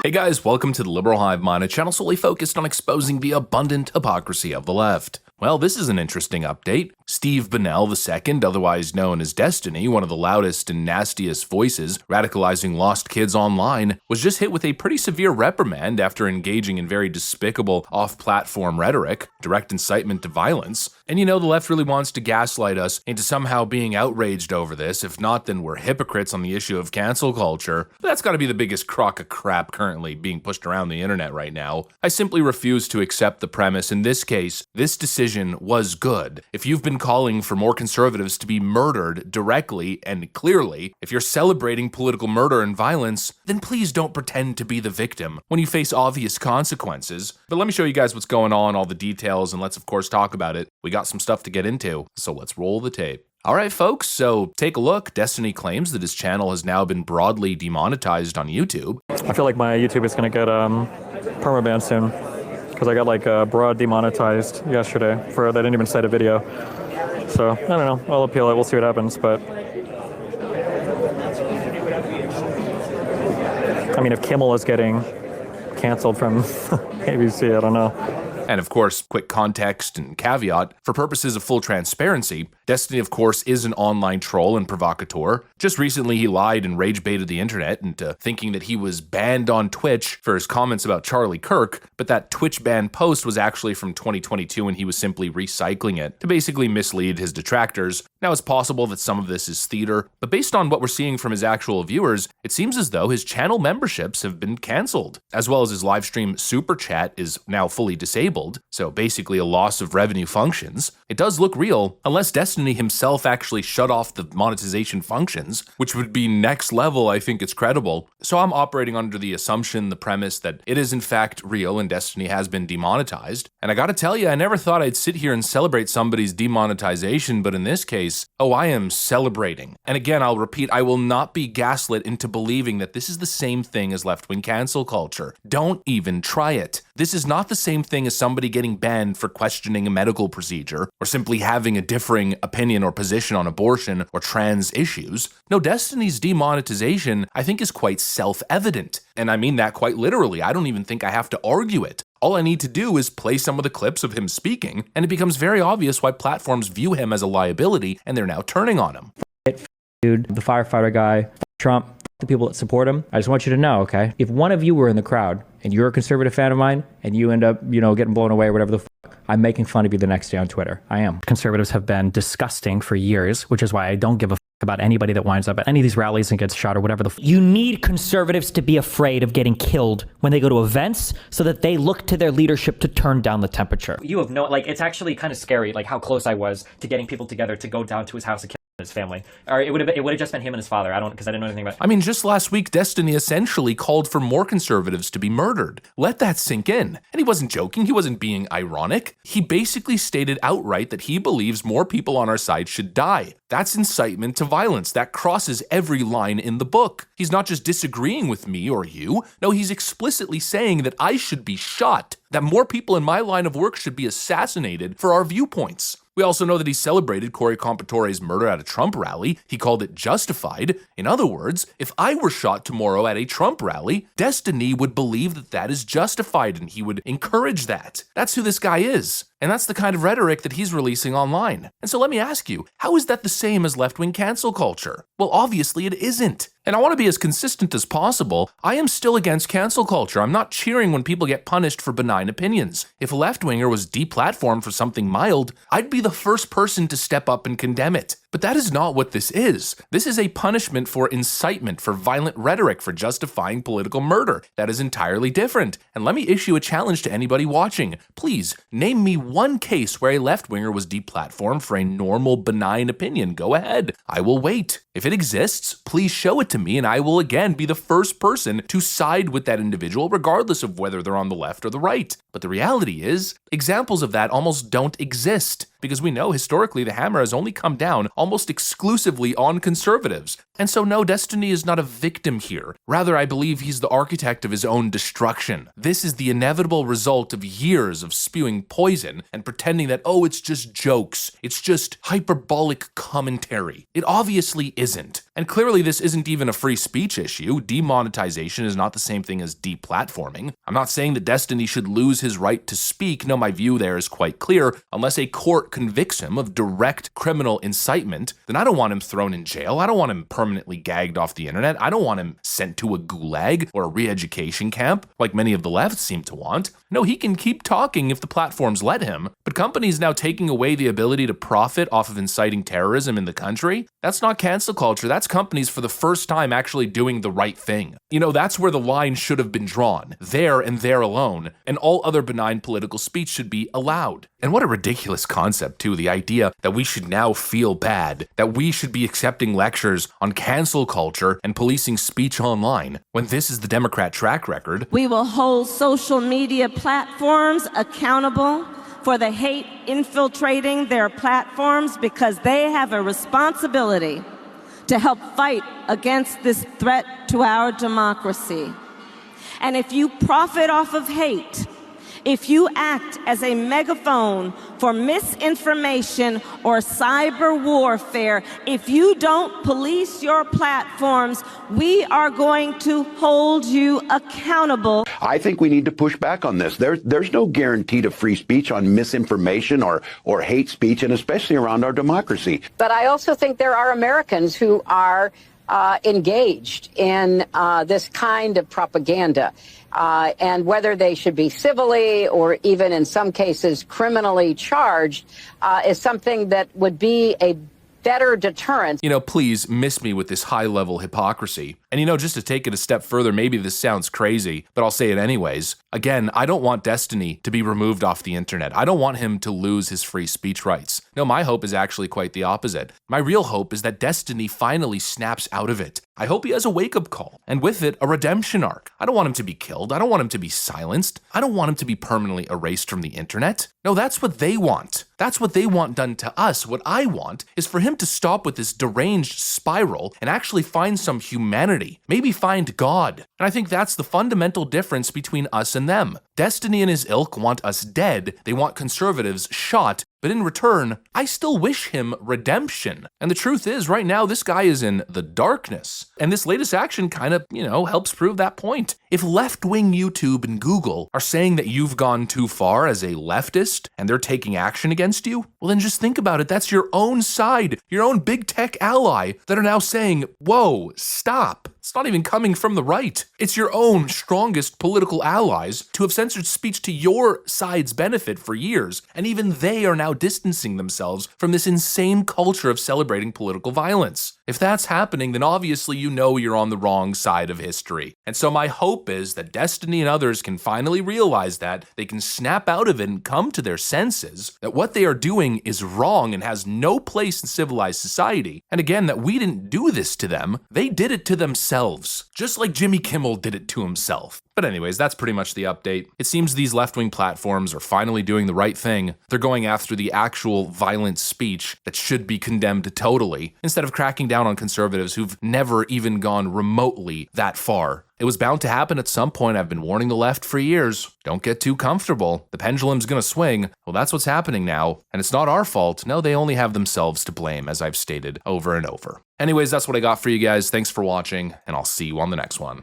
Hey guys, welcome to the Liberal Hive Mind, a channel solely focused on exposing the abundant hypocrisy of the left. Well, this is an interesting update. Steve Bennell II, otherwise known as Destiny, one of the loudest and nastiest voices radicalizing lost kids online, was just hit with a pretty severe reprimand after engaging in very despicable off-platform rhetoric, direct incitement to violence. And you know, the left really wants to gaslight us into somehow being outraged over this. If not, then we're hypocrites on the issue of cancel culture. But that's gotta be the biggest crock of crap currently being pushed around the internet right now. I simply refuse to accept the premise. In this case, this decision was good. If you've been calling for more conservatives to be murdered directly and clearly, if you're celebrating political murder and violence, then please don't pretend to be the victim when you face obvious consequences. But let me show you guys what's going on, all the details, and let's of course talk about it. We got some stuff to get into, so let's roll the tape. Alright folks, so take a look. Destiny claims that his channel has now been broadly demonetized on YouTube. I feel like my YouTube is gonna get permaban soon, because I got like broad demonetized yesterday for they didn't even cite a video. So I don't know, I'll appeal it, we'll see what happens, but I mean, if Kimmel is getting canceled from ABC, I don't know. And of course, quick context and caveat, for purposes of full transparency, Destiny of course is an online troll and provocateur. Just recently he lied and rage baited the internet into thinking that he was banned on Twitch for his comments about Charlie Kirk, but that Twitch ban post was actually from 2022 and he was simply recycling it to basically mislead his detractors. Now it's possible that some of this is theater, but based on what we're seeing from his actual viewers, it seems as though his channel memberships have been cancelled, as well as his livestream super chat is now fully disabled, so basically a loss of revenue functions. It does look real, unless Destiny himself actually shut off the monetization functions, which would be next level. I think it's credible. So I'm operating under the assumption, the premise that it is in fact real and Destiny has been demonetized. And I gotta tell you, I never thought I'd sit here and celebrate somebody's demonetization, but in this case, oh, I am celebrating. And again, I'll repeat, I will not be gaslit into believing that this is the same thing as left-wing cancel culture. Don't even try it. This is not the same thing as somebody getting banned for questioning a medical procedure or simply having a differing opinion or position on abortion or trans issues. No, Destiny's demonetization, I think, is quite self-evident. And I mean that quite literally. I don't even think I have to argue it. All I need to do is play some of the clips of him speaking, and it becomes very obvious why platforms view him as a liability and they're now turning on him. Dude, the firefighter guy, Trump, the people that support him. I just want you to know, okay? If one of you were in the crowd and you're a conservative fan of mine and you end up, getting blown away or whatever the fuck, I'm making fun of you the next day on Twitter. I am. Conservatives have been disgusting for years, which is why I don't give a fuck about anybody that winds up at any of these rallies and gets shot or whatever the fuck. You need conservatives to be afraid of getting killed when they go to events so that they look to their leadership to turn down the temperature. You have no, it's actually kind of scary, how close I was to getting people together to go down to his house and kill his family. Or it would have just been him and his father. Because I didn't know anything about it. I mean, just last week, Destiny essentially called for more conservatives to be murdered. Let that sink in. And he wasn't joking. He wasn't being ironic. He basically stated outright that he believes more people on our side should die. That's incitement to violence. That crosses every line in the book. He's not just disagreeing with me or you. No, he's explicitly saying that I should be shot, that more people in my line of work should be assassinated for our viewpoints. We also know that he celebrated Corey Compatore's murder at a Trump rally. He called it justified. In other words, if I were shot tomorrow at a Trump rally, Destiny would believe that that is justified and he would encourage that. That's who this guy is. And that's the kind of rhetoric that he's releasing online. And so let me ask you, how is that the same as left-wing cancel culture? Well, obviously it isn't. And I want to be as consistent as possible. I am still against cancel culture. I'm not cheering when people get punished for benign opinions. If a left-winger was deplatformed for something mild, I'd be the first person to step up and condemn it. But that is not what this is. This is a punishment for incitement, for violent rhetoric, for justifying political murder. That is entirely different. And let me issue a challenge to anybody watching. Please, name me one case where a left-winger was deplatformed for a normal, benign opinion. Go ahead. I will wait. If it exists, please show it to me, and I will again be the first person to side with that individual, regardless of whether they're on the left or the right. But the reality is, examples of that almost don't exist, because we know historically the hammer has only come down almost exclusively on conservatives. And so no, Destiny is not a victim here. Rather, I believe he's the architect of his own destruction. This is the inevitable result of years of spewing poison and pretending that, oh, it's just jokes. It's just hyperbolic commentary. It obviously isn't. And clearly this isn't even a free speech issue. Demonetization is not the same thing as deplatforming. I'm not saying that Destiny should lose his right to speak. No, my view there is quite clear. Unless a court convicts him of direct criminal incitement, then I don't want him thrown in jail. I don't want him permanently gagged off the internet. I don't want him sent to a gulag or a re-education camp like many of the left seem to want. No, he can keep talking if the platforms let him, but companies now taking away the ability to profit off of inciting terrorism in the country, that's not cancel culture. That's companies for the first time actually doing the right thing. You know, that's where the line should have been drawn, there and there alone, and all other benign political speech should be allowed. And what a ridiculous concept too, the idea that we should now feel bad, that we should be accepting lectures on cancel culture and policing speech online, when this is the Democrat track record. We will hold social media platforms accountable for the hate infiltrating their platforms because they have a responsibility to help fight against this threat to our democracy. And if you profit off of hate, if you act as a megaphone for misinformation or cyber warfare, if you don't police your platforms, we are going to hold you accountable. I think we need to push back on this. There's no guarantee to free speech on misinformation or hate speech, and especially around our democracy. But I also think there are Americans who are engaged in this kind of propaganda. And whether they should be civilly or even in some cases criminally charged is something that would be a better deterrent. You know, please miss me with this high-level hypocrisy. And you know, just to take it a step further, maybe this sounds crazy, but I'll say it anyways. Again, I don't want Destiny to be removed off the internet. I don't want him to lose his free speech rights. No, my hope is actually quite the opposite. My real hope is that Destiny finally snaps out of it. I hope he has a wake-up call, and with it, a redemption arc. I don't want him to be killed. I don't want him to be silenced. I don't want him to be permanently erased from the internet. No, that's what they want. That's what they want done to us. What I want is for him to stop with this deranged spiral and actually find some humanity. Maybe find God. And I think that's the fundamental difference between us and them. Destiny and his ilk want us dead. They want conservatives shot. But in return, I still wish him redemption. And the truth is, right now, this guy is in the darkness. And this latest action kind of, helps prove that point. If left-wing YouTube and Google are saying that you've gone too far as a leftist and they're taking action against you, well then just think about it. That's your own side, your own big tech ally that are now saying, whoa, stop. It's not even coming from the right. It's your own strongest political allies to have censored speech to your side's benefit for years, and even they are now distancing themselves from this insane culture of celebrating political violence. If that's happening, then obviously you know you're on the wrong side of history. And so my hope is that Destiny and others can finally realize that, they can snap out of it and come to their senses, that what they are doing is wrong and has no place in civilized society. And again, that we didn't do this to them, they did it to themselves, just like Jimmy Kimmel did it to himself. But anyways, that's pretty much the update. It seems these left-wing platforms are finally doing the right thing. They're going after the actual violent speech that should be condemned totally, instead of cracking down on conservatives who've never even gone remotely that far. It was bound to happen at some point. I've been warning the left for years. Don't get too comfortable. The pendulum's gonna swing. Well, that's what's happening now. And it's not our fault. No, they only have themselves to blame, as I've stated over and over. Anyways, that's what I got for you guys. Thanks for watching, and I'll see you on the next one.